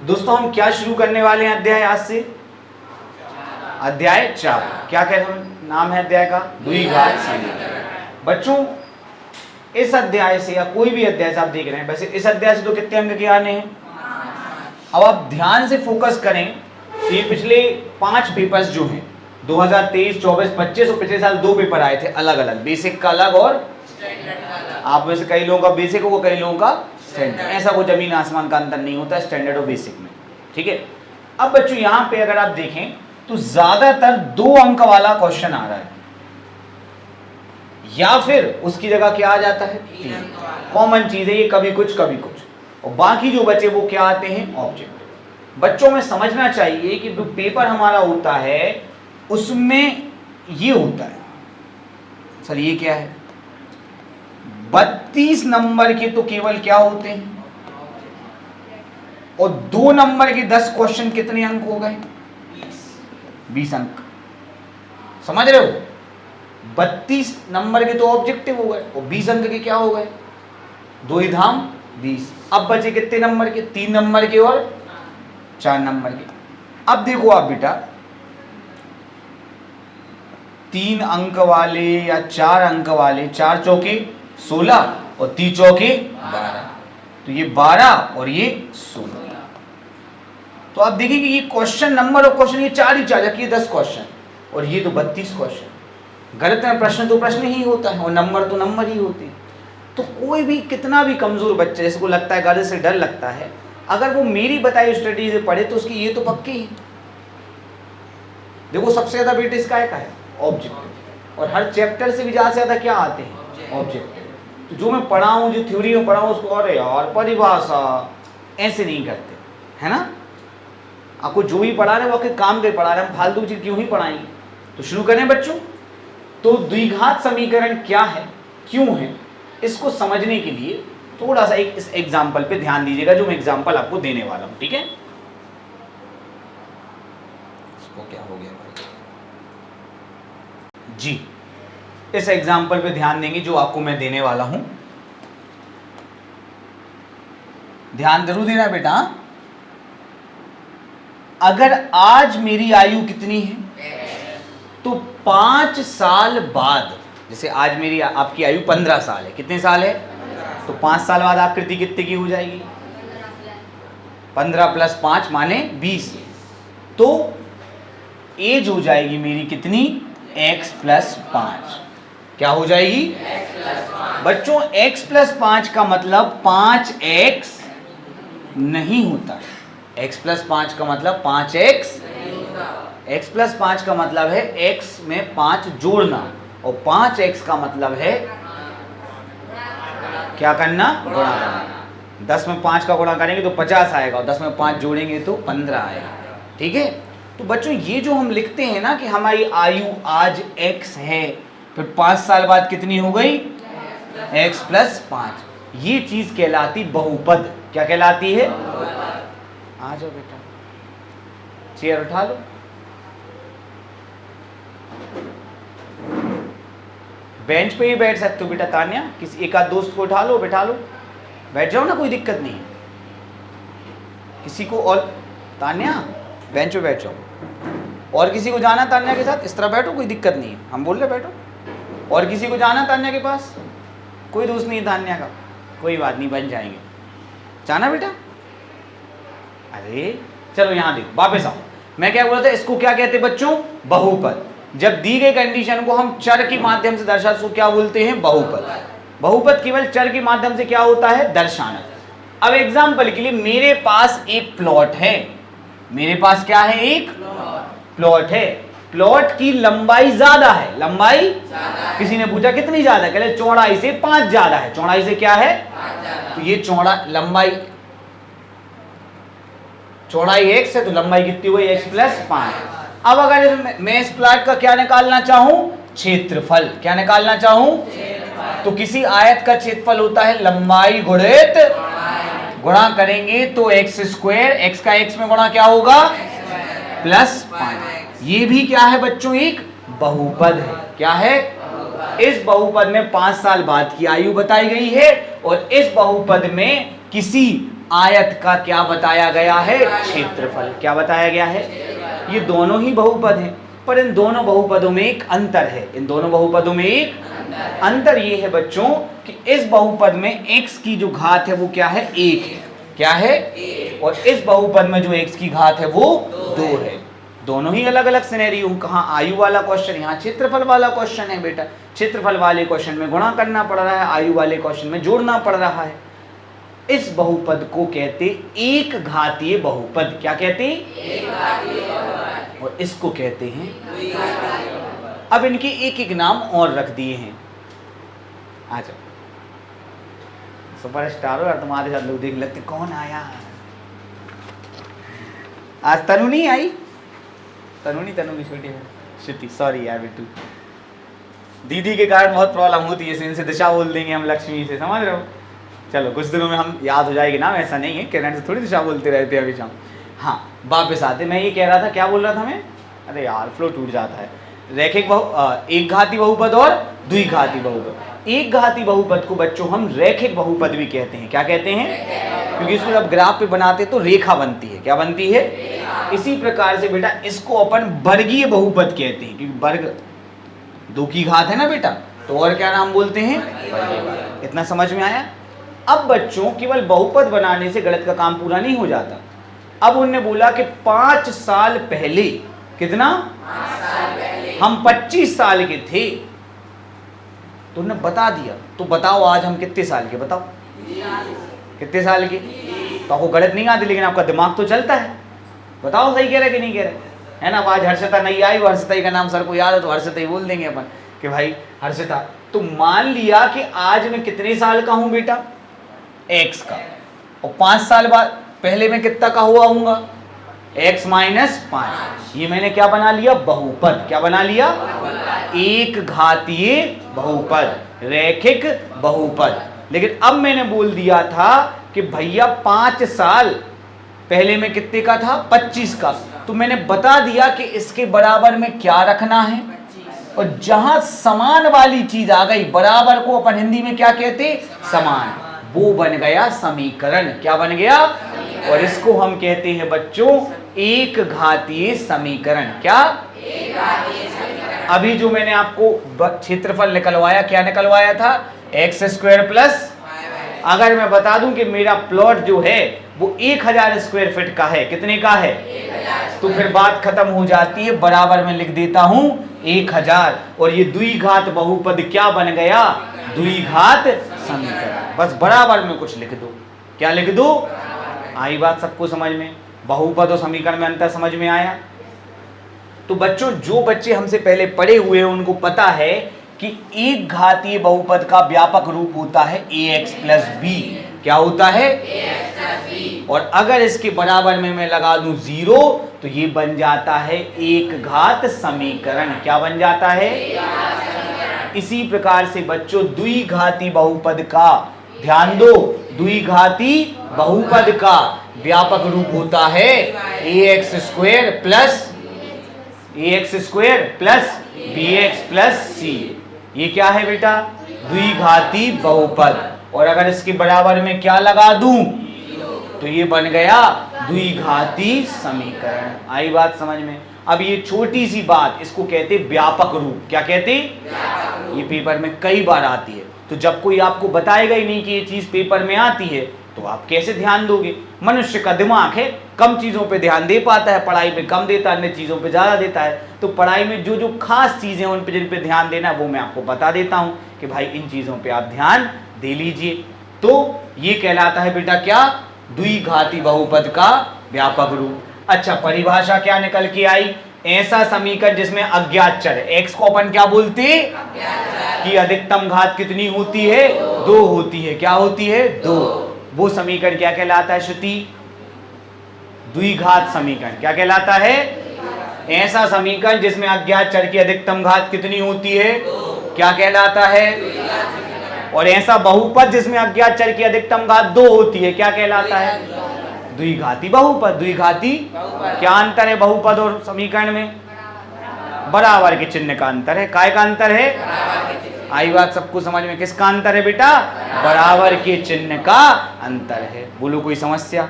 दोस्तों हम क्या शुरू करने वाले हैं अध्याय आज से? अध्याय 4। क्या नाम है अध्याय का? द्विघात समीकरण। बच्चों इस अध्याय से या कोई भी अध्याय से आप देख रहे हैं, वैसे इस अध्याय से तो कितने अंक के आने हैं? अब आप ध्यान से फोकस करें, ये पिछले 5 पेपर्स जो हैं 2023, 24, 25 और पिछले साल 2 पेपर आए थे अलग अलग, बेसिक का अलग और आप में से कई लोगों का बेसिक होगा, कई लोगों का स्टैंडर्ड। ऐसा कोई जमीन आसमान का अंतर नहीं होता स्टैंडर्ड और बेसिक में, ठीक है। अब बच्चों यहाँ पे अगर आप देखें तो ज्यादातर 2 अंक वाला क्वेश्चन आ रहा है, या फिर उसकी जगह क्या आ जाता है? 3। कॉमन चीज है ये, कभी कुछ कभी कुछ, और बाकी जो बचे वो क्या आते हैं? ऑब्जेक्ट। बच्चों में समझना चाहिए कि जो पेपर हमारा होता है उसमें ये होता है, सर ये क्या है, 32 नंबर के तो केवल क्या होते हैं, और 2 नंबर के 10 क्वेश्चन कितने अंक हो गए? 20 अंक। समझ रहे हो? 32 नंबर के तो ऑब्जेक्टिव हो गए और 20 अंक के क्या हो गए? 2 ही धाम 20। अब बचे कितने नंबर के? 3 नंबर के और 4 नंबर के। अब देखो आप बेटा, 3 अंक वाले या 4 अंक वाले, 4 चौके 16 और 3 चौके 12, तो ये 12 और ये 16। तो आप देखिए कि ये क्वेश्चन नंबर और क्वेश्चन ये 4 ही 4, जबकि 10 क्वेश्चन और ये तो 32 क्वेश्चन। गलत में प्रश्न तो प्रश्न ही होता है और नंबर तो नंबर ही होते हैं। तो कोई भी कितना भी कमजोर बच्चा जिसको लगता है गलत से डर लगता है, अगर वो मेरी बताई स्ट्रेटेजी से पढ़े तो उसकी ये तो पक्की है। देखो सबसे ज्यादा वेट इसका है ऑब्जेक्ट, और हर चैप्टर से भी ज्यादा क्या आते हैं? ऑब्जेक्ट। तो जो मैं पढ़ा हूँ, जो थ्योरी में पढ़ा हूँ, उसको अरे यार परिभाषा ऐसे नहीं करते, है ना। आपको जो भी पढ़ा रहे वो आपके काम के पढ़ा रहे, हम फालतू चीज क्यों ही पढ़ाएंगे। तो शुरू करें बच्चों। तो द्विघात समीकरण क्या है, क्यों है, इसको समझने के लिए थोड़ा सा एक इस एग्जाम्पल पे ध्यान दीजिएगा, जो मैं एग्जाम्पल आपको देने वाला हूं, ठीक है। इसको क्या हो गया भाई जी, इस एग्जाम्पल पे ध्यान देंगे जो आपको मैं देने वाला हूं, ध्यान जरूर देना बेटा। अगर आज मेरी आयु कितनी है, तो 5 साल बाद, जैसे आज मेरी आपकी आयु 15 साल है, कितने साल है? तो 5 साल बाद आकृति कितने की हो जाएगी? 15 + 5 माने 20। तो एज हो जाएगी मेरी कितनी? x + 5। क्या हो जाएगी? बच्चों x + 5 का मतलब 5x नहीं होता है। x + 5 का मतलब 5x, x + 5 का मतलब है x में 5 जोड़ना, और 5x का मतलब है क्या करना? गुणा करना। 10 में 5 का गुणा करेंगे तो 50 आएगा, और 10 में 5 जोड़ेंगे तो 15 आएगा, ठीक है। तो बच्चों ये जो हम लिखते हैं ना कि हमारी आयु आज x है, फिर 5 साल बाद कितनी हो गई? x + 5। ये चीज कहलाती बहुपद। क्या कहलाती है? आ जाओ बेटा, चेयर उठा लो। बेंच पे ही बैठ सकते हो बेटा तान्या, किसी एक आध दोस्त को उठा लो, बैठा लो, बैठ जाओ ना, कोई दिक्कत नहीं है किसी को। और तान्या बेंच पे बैठ जाओ, और किसी को जाना तान्या के साथ, इस तरह बैठो, कोई दिक्कत नहीं है, हम बोल रहे बैठो। और किसी को जाना तान्या के पास, कोई दोस्त नहीं तान्या का, कोई बात नहीं, बन जाएंगे। जाना बेटा? अरे चलो यहाँ देखो, वापस आओ। मैं क्या बोल रहा था, इसको क्या कहते हैं बच्चों? बहुपद। जब दी गई कंडीशन को हम चर के माध्यम से दर्शा, उसको क्या बोलते हैं? बहुपद। बहुपद केवल चर के माध्यम से क्या होता है? दर्शाना। अब एग्जाम्पल के लिए मेरे पास एक प्लॉट है, मेरे पास क्या है? एक प्लॉट है। प्लॉट की लंबाई ज्यादा है, लंबाई किसी ने पूछा कितनी ज्यादा, कहले चौड़ाई से 5 ज्यादा है। चौड़ाई से क्या है? तो ये चौड़ाई x है, तो लंबाई कितनी हुई? x + 5। अब अगर मैं इस प्लॉट का क्या निकालना चाहूं? क्षेत्रफल। क्या निकालना चाहूं? तो किसी आयत का क्षेत्रफल होता है लंबाई गुणित, गुणा करेंगे तो x², x का x में गुणा क्या होगा? +5। ये भी क्या है बच्चों? एक बहुपद है। क्या है? इस बहुपद में 5 साल बाद की आयु बताई गई है, और इस बहुपद में किसी आयत का क्या बताया गया है? क्षेत्रफल। क्या बताया गया है? ये दोनों ही बहुपद हैं, पर इन दोनों बहुपदों में एक अंतर है। इन दोनों बहुपदों में एक अंतर ये है बच्चों कि इस बहुपद में x की जो घात है वो क्या है? 1 है। क्या है? और इस बहुपद में जो x की घात है वो 2 है। दोनों ही अलग अलग सिनेरियो। कहाँ आयु वाला क्वेश्चन, यहाँ क्षेत्रफल वाला क्वेश्चन है बेटा। क्षेत्रफल वाले क्वेश्चन में गुणा करना पड़ रहा है, आयु वाले क्वेश्चन में जोड़ना पड़ रहा है। इस बहुपद को कहते एक घातीय बहुपद। क्या कहते? एक घातीय बहुपद। और इसको कहते हैं द्विघातीय बहुपद। अब इनके एक एक नाम और रख दिए हैं। आ जाओ, सुपरस्टार हो यार, तुम्हारे साथ लोग देख लगते कौन आया आज। तनु नहीं आई? तनु की छोटी है श्रुति, सॉरी यार बिट्टू। दीदी के कारण बहुत प्रॉब्लम होती है, इनसे दिशा बोल देंगे हम लक्ष्मी से, समझ रहे हो? चलो कुछ दिनों में हम याद हो जाएगी नाम, ऐसा नहीं है, किरण से थोड़ी दिशा बोलते रहते हैं अभी शाम। हाँ वापस आते, मैं ये कह रहा था, क्या बोल रहा था मैं? अरे यार फ्लो टूट जाता है। रैखिक एक घाती बहुपद और द्विघाती बहुपद। एक घाती बहुपद को बच्चों हम रैखिक बहुपद भी कहते हैं। क्या कहते हैं? क्योंकि इसको जब ग्राफ पे बनाते तो रेखा बनती है। क्या बनती है? इसी प्रकार से बेटा इसको अपन वर्गीय बहुपद कहते हैं, क्योंकि वर्ग 2 की घात है ना बेटा, तो और क्या नाम बोलते हैं? वर्गीय। इतना समझ में आया? अब बच्चों केवल बहुपद बनाने से गणित का काम पूरा नहीं हो जाता। अब उन्होंने बोला कि 5 साल पहले, कितना? 5 साल पहले हम 25 साल के थे, तो उन्होंने बता दिया। तो बताओ आज हम कितने साल के? बताओ कितने साल के? तो आपको गणित नहीं आती लेकिन आपका दिमाग तो चलता है। बताओ सही कह रहे कि नहीं कह रहे, है ना? आज हर्षिता नहीं आई, हर्षिता का नाम सर को याद है तो हर्षिता ही बोल देंगे अपन कि भाई हर्षिता। तो मान लिया कि आज मैं कितने साल का हूं बेटा? x का, और 5 साल बाद पहले मैं कितना का हुआ हूँगा? x minus 5। ये मैंने क्या बना लिया? बहुपद। क्या बना लिया? एक घातीय बहुपद, रैखिक बहुपद। लेकिन अब मैंने बोल दिया था कि भैया 5 साल पहले मैं कितने का था? 25 का। तो मैंने बता दिया कि इसके बराबर में क्या रखना है, और जहां समान वाली चीज आ गई, बराबर को अपन हिंदी में क्या कहते? समान। वो बन गया समीकरण। क्या बन गया? और इसको हम कहते हैं बच्चों एक घातीय समीकरण। क्या? एक घातीय समीकरण। अभी जो मैंने आपको क्षेत्रफल निकलवाया, क्या निकलवाया था? x² प्लस, अगर मैं बता दूं कि मेरा प्लॉट जो है वो 1000 स्क्वायर फीट का है, कितने का है? 1000, तो फिर बात खत्म हो जाती है। बराबर में लिख देता हूं 1000, और ये द्विघात बहुपद क्या बन गया? द्विघात समीकरण। बस बराबर में कुछ लिख दो। क्या लिख दो? आई बात सबको समझ में? बहुपद और समीकरण में अंतर समझ में आया? तो बच्चों जो बच्चे हमसे पहले पढ़े हुए हैं उनको पता है कि एक घातीय बहुपद का व्यापक रूप होता है ax प्लस b। क्या होता है? ax plus b। और अगर इसके बराबर में मैं लगा दूं 0 तो ये बन जाता है एक घात समीकरण। क्या बन जाता है? इसी प्रकार से बच्चों द्विघाती बहुपद का, ध्यान दो, द्विघाती बहुपद का व्यापक रूप होता है ax² plus bx plus c। ये क्या है बेटा? द्विघाती बहुपद। और अगर इसके बराबर में क्या लगा दूं तो ये बन गया द्विघाती समीकरण। आई बात समझ में? अब ये छोटी सी बात, इसको कहते व्यापक रूप। क्या कहते? ये पेपर में कई बार आती है। तो जब कोई आपको बताएगा ही नहीं कि ये चीज पेपर में आती है तो आप कैसे ध्यान दोगे? मनुष्य का दिमाग है, कम चीज़ों पे ध्यान दे पाता है, पढ़ाई पे कम देता है, अन्य चीज़ों पे ज़्यादा देता है। तो पढ़ाई में जो जो खास चीज़ें उन पे जिन पे ध्यान देना है वो मैं आपको बता देता हूँ कि भाई इन चीज़ों पे आप ध्यान दे लीजिए। तो ये कहलाता है बेटा क्या? द्विघाती बहुपद का व्यापक रूप। अच्छा, परिभाषा क्या निकल के आई? ऐसा समीकरण जिसमें अज्ञात चर है। x को अपन क्या बोलते हैं? कि अधिकतम घात कितनी होती है? 2 होती है। क्या होती है? 2। वो समीकरण क्या कहलाता है श्रुति? द्विघात समीकरण। क्या कहलाता है? ऐसा समीकरण जिसमें अज्ञात चर की अधिकतम घात कितनी होती है? क्या कहलाता है? और ऐसा बहुपद जिसमें अज्ञात चर की अधिकतम घात 2 होती है, क्या कहलाता है? द्विघाती बहुपद। द्विघाती क्या अंतर है बहुपद और समीकरण में? बराबर के चिन्ह का अंतर है। काय का अंतर है? आई बात सबको समझ में? किसका अंतर है बेटा? बराबर के चिन्ह का अंतर है। बोलो कोई समस्या?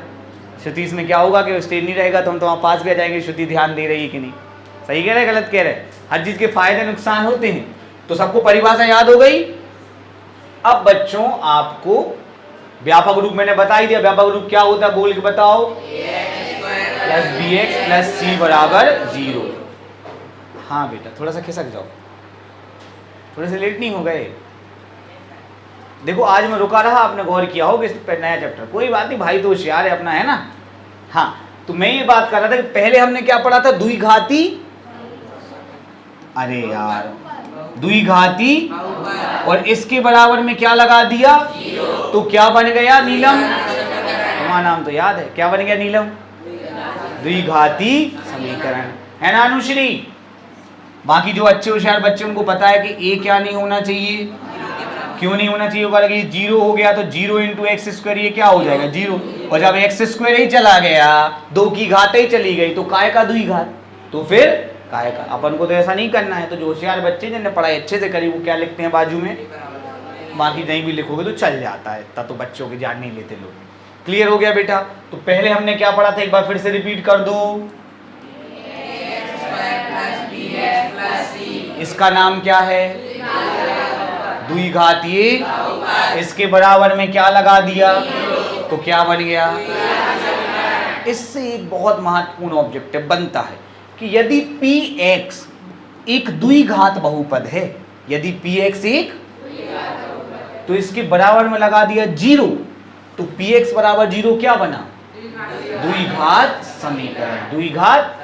श्रुति इसमें क्या होगा कि स्टेज नहीं रहेगा तो हम तो वहाँ पास भी आ जाएंगे, श्रुति ध्यान दे रही है कि नहीं, सही कह रहे गलत कह रहे? हर चीज के फायदे नुकसान होते हैं। तो सबको परिभाषा याद हो गई। अब बच्चों आपको व्यापक रूप मैंने बता ही दिया। व्यापक रूप क्या होता है बोल के बताओ? Plus B X plus C बराबर 0। हाँ बेटा थोड़ा सा खिसक जाओ, थोड़े से लेट नहीं हो गए? देखो आज मैं रुका रहा, आपने गौर किया होगा इस पर नया चैप्टर, कोई बात नहीं, भाई तो होशियार है अपना, है ना। हाँ तो मैं ये बात कर रहा था कि पहले हमने क्या पढ़ा था? द्विघाती, अरे यार द्विघाती, और इसके बराबर में क्या लगा दिया? तो क्या बन गया नीलम? तुम्हारा नाम तो याद है, क्या बन गया नीलम? द्विघाती समीकरण, है ना अनुश्री? बाकी जो अच्छे होशियार बच्चे उनको पता है कि ए क्या नहीं होना चाहिए, क्यों नहीं होना चाहिए? होगा कि 0 हो गया तो 0 इंटू एक्स स्क्वायर ये क्या हो जाएगा? 0। और जब एक्स स्क्वायर ही चला गया, 2 की घात ही चली गई, तो काय का द्विघात, तो फिर काय का। अपन को तो ऐसा नहीं करना है। तो जो होशियार बच्चे जिन्होंने पढ़ाई अच्छे से करी वो क्या लिखते हैं बाजू में, बाकी नहीं भी लिखोगे तो चल जाता है, इतना तो बच्चों की जान नहीं लेते लोग। क्लियर हो गया बेटा? तो पहले हमने क्या पढ़ा था, एक बार फिर से रिपीट कर दो। इसका नाम क्या है? द्विघातीय। इसके बराबर में क्या लगा दिया? तो क्या बन गया? इससे एक बहुत महत्वपूर्ण ऑब्जेक्टिव बनता है कि यदि px एक द्विघात बहुपद है, यदि px एक, तो इसके बराबर में लगा दिया 0, तो px बराबर 0 क्या बना? द्विघात समीकरण, द्विघात।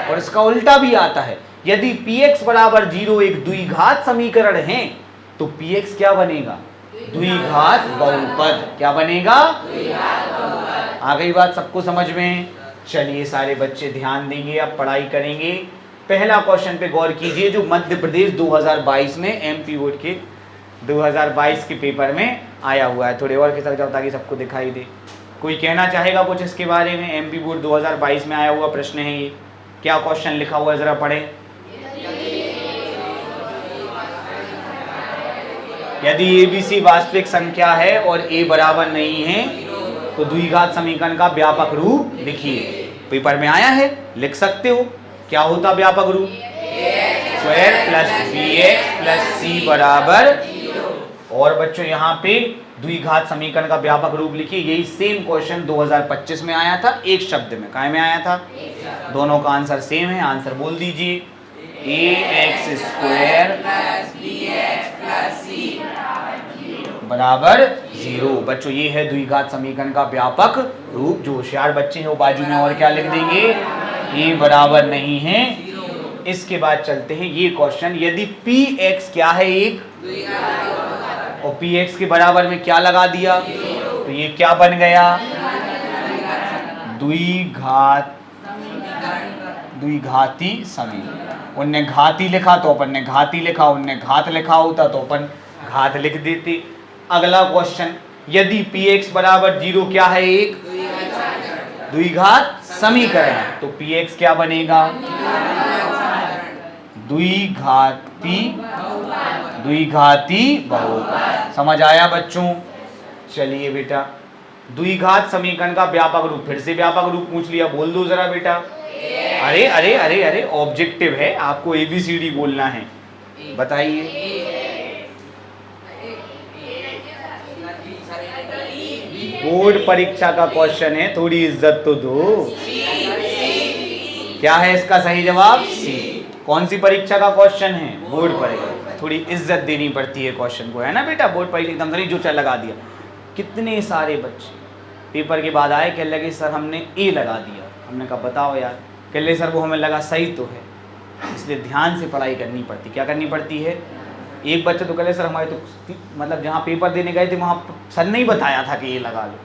और इसका उल्टा भी आता है, यदि px बराबर 0 एक द्विघात समीकरण है तो px क्या बनेगा? द्विघात बहुपद। क्या बनेगा? आ गई बात सबको समझ में? चलिए सारे बच्चे ध्यान देंगे, अब पढ़ाई करेंगे। पहला क्वेश्चन पे गौर कीजिए जो मध्य प्रदेश 2022 में एमपी बोर्ड के 2022 के पेपर में आया हुआ है। थोड़े और खिसक जाओ ताकि सबको दिखाई दे। कोई कहना चाहेगा कुछ इसके बारे में? एमपी बोर्ड 2022 में आया हुआ प्रश्न है ये। क्या क्वेश्चन लिखा हुआ है जरा पढ़ें। यदि एबीसी वास्तविक संख्या है और ए बराबर नहीं है तो द्विघात समीकरण का व्यापक रूप लिखिए। पेपर में आया है, लिख सकते हो। क्या होता व्यापक रूप? Square plus B X plus C बराबर। और बच्चों यहाँ पे द्विघात समीकरण का व्यापक रूप लिखिए। यही सेम क्वेश्चन 2025 में आया था, एक शब्द में। काय में आया था? दोनों का आंसर सेम है। आंसर बोल दीजिए, ए एक्स स्क्वायर बराबर 0। बच्चों ये है द्विघात समीकरण का व्यापक रूप। जो होशियार बच्चे हैं वो बाजू में और क्या लिख देंगे? ए बराबर नहीं है। इसके बाद चलते हैं ये क्वेश्चन, यदि px क्या है? एक, और px के बराबर में क्या लगा दिया? तो ये क्या बन गया? द्विघाती समीकरण। उनने घाती लिखा तो अपन ने घाती लिखा, उनने घात लिखा होता तो अपन घात लिख देते। अगला क्वेश्चन, यदि px बराबर 0 क्या है? एक द्विघात समीकरण, तो px क्या बनेगा? द्विघाती बहुपद। समझ आया बच्चों? चलिए बेटा, द्विघात समीकरण का व्यापक रूप, फिर से व्यापक रूप पूछ लिया, बोल दो जरा बेटा। अरे अरे अरे अरे ऑब्जेक्टिव है, आपको एबीसीडी बोलना है। बताइए। बोर्ड परीक्षा का क्वेश्चन है, थोड़ी इज्जत तो दो। क्या है इसका सही जवाब? सी। कौन सी परीक्षा का क्वेश्चन है? बोर्ड परीक्षा। थोड़ी इज्जत देनी पड़ती है क्वेश्चन को, है ना बेटा? बोर्ड परीक्षा एकदम से जो चल लगा दिया। कितने सारे बच्चे पेपर के बाद आए, कह लगे सर हमने ए लगा दिया। हमने कहा बताओ यार, कह ले सर वो हमें लगा सही तो है। इसलिए ध्यान से पढ़ाई करनी पड़ती। क्या करनी पड़ती है? एक बच्चे तो कह ले सर हमारे तो मतलब जहाँ पेपर देने गए थे वहाँ सर ने ही बताया था कि ये लगा लो।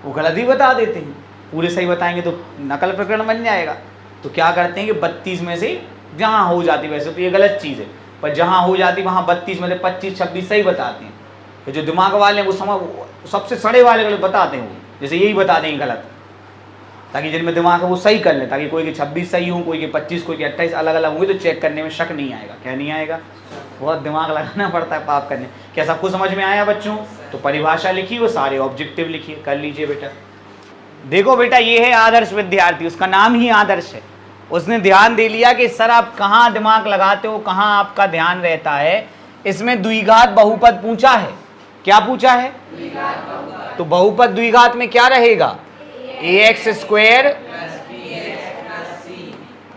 वो गलत ही बता देते हैं, पूरे सही बताएंगे तो नकल प्रकरण बन जाएगा। तो क्या करते हैं कि 32 में से जहाँ हो जाती, वैसे तो ये गलत चीज़ है, पर जहाँ हो जाती वहाँ 32 में से 25-26 सही बताते हैं। तो जो दिमाग वाले हैं वो सबसे सड़े वाले गलत बताते हैं, वो जैसे यही बता देंगे गलत, ताकि जिनमें दिमाग है वो सही कर ले, ताकि कोई के 26 सही हो, कोई के 25, कोई के 28 अलग अलग होंगे तो चेक करने में शक नहीं आएगा। क्या नहीं आएगा? बहुत दिमाग लगाना पड़ता है पाप करने। क्या सबको समझ में आया बच्चों? तो परिभाषा लिखी, वो सारे ऑब्जेक्टिव लिखिए, कर लीजिए बेटा। देखो बेटा, ये है आदर्श विद्यार्थी, उसका नाम ही आदर्श है। उसने ध्यान दे लिया कि सर आप कहाँ दिमाग लगाते हो, कहाँ आपका ध्यान रहता है। इसमें द्विघात बहुपद पूछा है। क्या पूछा है? तो बहुपद द्विघात में क्या रहेगा? ax स्क्वायर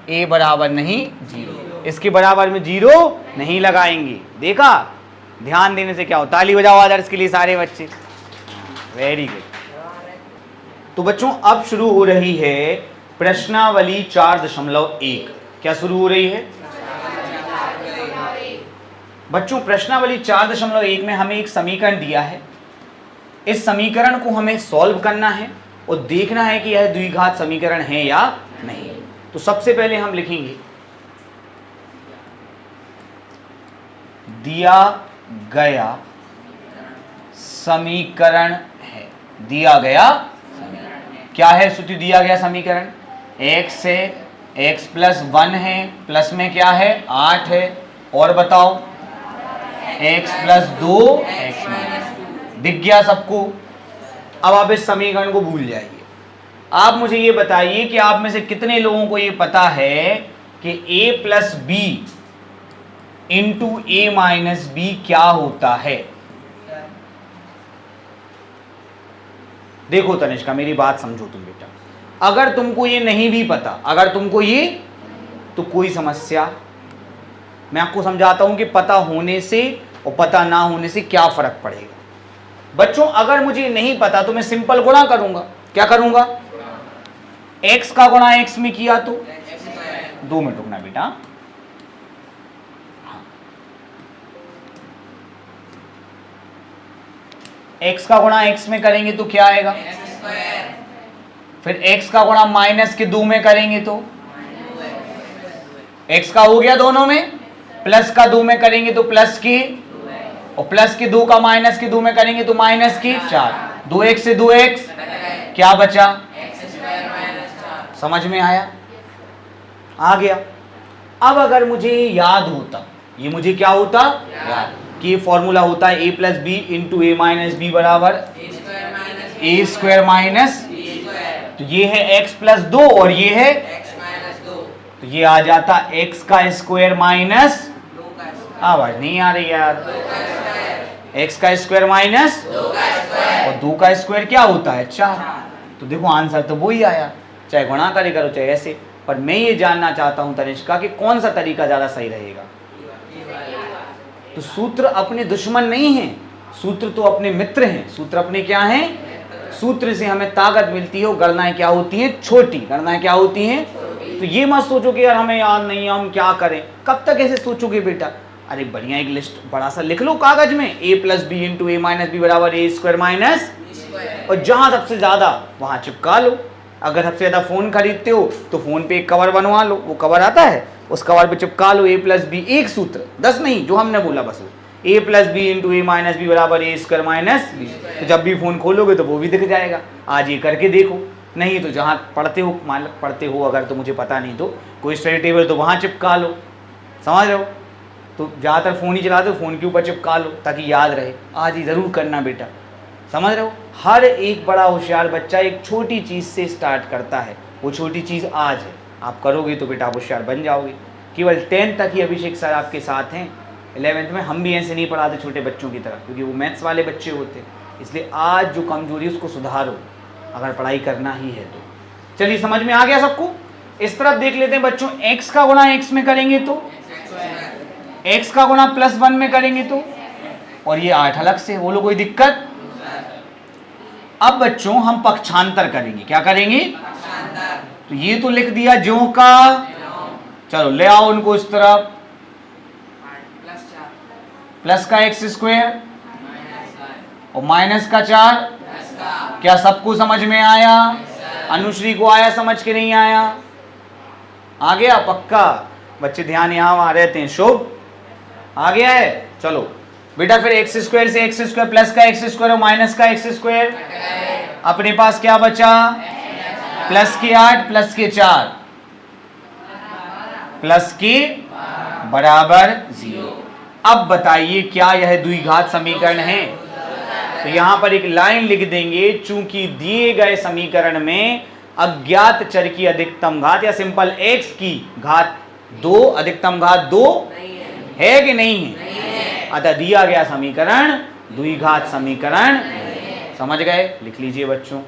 a बराबर नहीं 0। इसके बराबर में 0 नहीं लगाएंगे। देखा, ध्यान देने से क्या हो। ताली बजाओ आदर्श के लिए सारे बच्चे, वेरी गुड। तो बच्चों अब शुरू हो रही है प्रश्नावली 4.1। क्या शुरू हो रही है बच्चों? प्रश्नावली 4.1 में हमें एक समीकरण दिया है। इस समीकरण को हमें सॉल्व करना है और देखना है कि यह द्विघात समीकरण है या नहीं। तो सबसे पहले हम लिखेंगे दिया गया समीकरण है। दिया गया क्या है श्रुति? दिया गया समीकरण x से x प्लस 1 है, प्लस में क्या है 8 है, और बताओ x प्लस 2 x माइनस। दिख गया सबको? अब आप इस समीकरण को भूल जाइए। आप मुझे ये बताइए कि आप में से कितने लोगों को ये पता है कि a plus B into A minus B क्या होता है? देखो तनिष्का, मेरी बात समझो तुम बेटा। अगर तुमको ये नहीं भी पता, अगर तुमको ये, तो कोई समस्या, मैं आपको समझाता हूं कि पता होने से और पता ना होने से क्या फर्क पड़ेगा। बच्चों अगर मुझे नहीं पता तो मैं सिंपल गुणा करूंगा। क्या करूंगा? x का गुणा x में किया तो 2 मिनट रुकना बेटा। x का गुणा x में करेंगे तो क्या आएगा? फिर x का गुणा माइनस के 2 में करेंगे तो x का हो गया दोनों में, प्लस का 2 में करेंगे तो प्लस के, और प्लस के 2 का माइनस के 2 में करेंगे तो माइनस के 4। 2x से 2x क्या बचा? समझ में आया? आ गया। अब अगर मुझे याद होता, ये मुझे क्या होता याद, कि ये फॉर्मूला होता है a plus B into A minus B बराबर ए स्क्वायर माइनस, तो ये है x प्लस 2 और ये है x माइनस 2, तो ये आ जाता x का स्क्वायर माइनस, आवाज नहीं आ रही यार, x का स्क्वायर माइनस और 2 का स्क्वायर क्या होता है 4। तो देखो आंसर तो वही आया, चाहे गुणा करे करो चाहे ऐसे। पर मैं ये जानना चाहता हूं तनिष्का कि कौन सा तरीका ज्यादा सही रहेगा। तो सूत्र अपने दुश्मन नहीं हैं, सूत्र तो अपने मित्र हैं। सूत्र अपने क्या हैं? सूत्र से हमें ताकत मिलती है और गणनाएं क्या होती हैं? छोटी। गणनाएं क्या होती हैं? तो ये मत सोचो कि यार हमें याद नहीं है, हम क्या करें। कब तक ऐसे सोचोगे बेटा? अरे बढ़िया एक लिस्ट बड़ा सा लिख लो कागज में, a plus B into A minus B बराबर ए स्क्वायर माइनस, और जहां सबसे ज्यादा वहां चिपका लो। अगर सबसे ज्यादा फोन खरीदते हो तो फोन पे एक कवर बनवा लो, वो कवर आता है, उस कवर पे चिपका लो a प्लस बी, एक सूत्र 10 नहीं जो हमने बोला बस वो, a plus B into A minus B बराबर ए स्क्वायर माइनस बी। तो जब भी फोन खोलोगे तो वो भी दिख जाएगा। आज ये करके देखो, नहीं तो जहाँ पढ़ते हो पढ़ते हो, अगर तो मुझे पता नहीं तो कोई स्टडी टेबल तो वहाँ चिपका लो। समझ रहे हो? तो ज़्यादातर फ़ोन ही चलाते हो, फ़ोन के ऊपर चिपका लो ताकि याद रहे। आज ही ज़रूर करना बेटा। समझ रहे हो? हर एक बड़ा होशियार बच्चा एक छोटी चीज़ से स्टार्ट करता है, वो छोटी चीज़ आज है। आप करोगे तो बेटा आप होशियार बन जाओगे। केवल 10th तक ही अभिषेक सर आपके साथ हैं, 11th में हम भी ऐसे नहीं पढ़ाते छोटे बच्चों की तरह, क्योंकि वो मैथ्स वाले बच्चे होते। इसलिए आज जो कमजोरी है उसको सुधारो अगर पढ़ाई करना ही है तो। चलिए समझ में आ गया सबको? इस तरफ देख लेते हैं बच्चों, x का गुणा x में करेंगे तो, x का गुणा प्लस 1 में करेंगे तो, और ये 8 अलग से, बोलो कोई दिक्कत? अब बच्चों हम पक्षांतर करेंगे। क्या करेंगे? तो ये तो लिख दिया ज्यों का, चलो ले आओ उनको इस तरफ। प्लस का एक्स स्क्वायर और माइनस का 4। क्या सबको समझ में आया? अनुश्री को आया समझ के नहीं आया? आ गया पक्का? बच्चे ध्यान यहाँ वहां रहते हैं। शुभ आ गया है? चलो बेटा फिर एक्स स्क्वायर से एक्स स्क्वायर, प्लस का एक्स स्क्वायर और माइनस का एक्स स्क्वायर, अपने पास क्या बचा? प्लस के 8 प्लस के 4 प्लस के बराबर 0। अब बताइए क्या यह द्विघात समीकरण है? तो यहां पर एक लाइन लिख देंगे, चूंकि दिए गए समीकरण में अज्ञात चर की अधिकतम घात या सिंपल x की घात 2 अधिकतम घात 2 है कि नहीं है, अतः दिया गया समीकरण द्विघात समीकरण। समझ गए? लिख लीजिए बच्चों।